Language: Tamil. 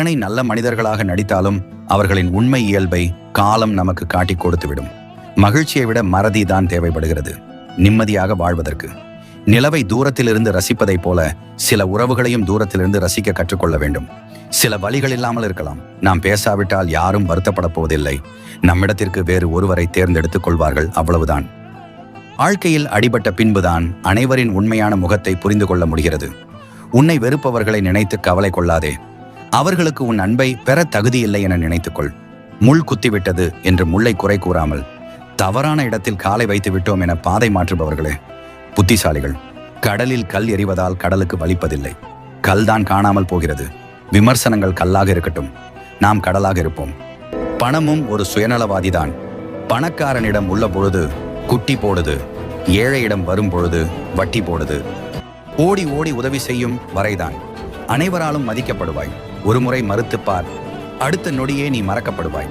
எத்தனை நல்ல மனிதர்களாக நடித்தாலும் அவர்களின் உண்மை இயல்பை காலம் நமக்கு காட்டி கொடுத்துவிடும். மகிழ்ச்சியை விட மறதி தான் தேவைப்படுகிறது நிம்மதியாக வாழ்வதற்கு. நிலவை தூரத்திலிருந்து ரசிப்பதைப் போல சில உறவுகளையும் தூரத்திலிருந்து ரசிக்க கற்றுக்கொள்ள வேண்டும். சில வழிகள் இல்லாமல் இருக்கலாம். நாம் பேசாவிட்டால் யாரும் வருத்தப்பட போவதில்லை. நம்மிடத்திற்கு வேறு ஒருவரை தேர்ந்தெடுத்துக் கொள்வார்கள், அவ்வளவுதான். வாழ்க்கையில் அடிபட்ட பின்புதான் அனைவரின் உண்மையான முகத்தை புரிந்து கொள்ள முடிகிறது. உன்னை வெறுப்பவர்களை நினைத்து கவலை கொள்ளாதே. அவர்களுக்கு உன் அன்பை பெற தகுதியில்லை என நினைத்துக்கொள். முள் குத்திவிட்டது என்று முள்ளை குறை கூறாமல், தவறான இடத்தில் காலை வைத்து விட்டோம் என பாதை மாற்றுபவர்களே புத்திசாலிகள். கடலில் கல் எறிவதால் கடலுக்கு வலிப்பதில்லை. கல் தான் காணாமல் போகிறது. விமர்சனங்கள் கல்லாக இருக்கட்டும், நாம் கடலாக இருப்போம். பணமும் ஒரு சுயநலவாதிதான். பணக்காரனிடம் உள்ள பொழுது குட்டி போடுது, ஏழையிடம் வரும் பொழுது வட்டி போடுது. ஓடி ஓடி உதவி செய்யும் வரைதான் அனைவராலும் மதிக்கப்படுவாய். ஒருமுறை மறுத்துப்பார், அடுத்த நொடியே நீ மறக்கப்படுவாய்.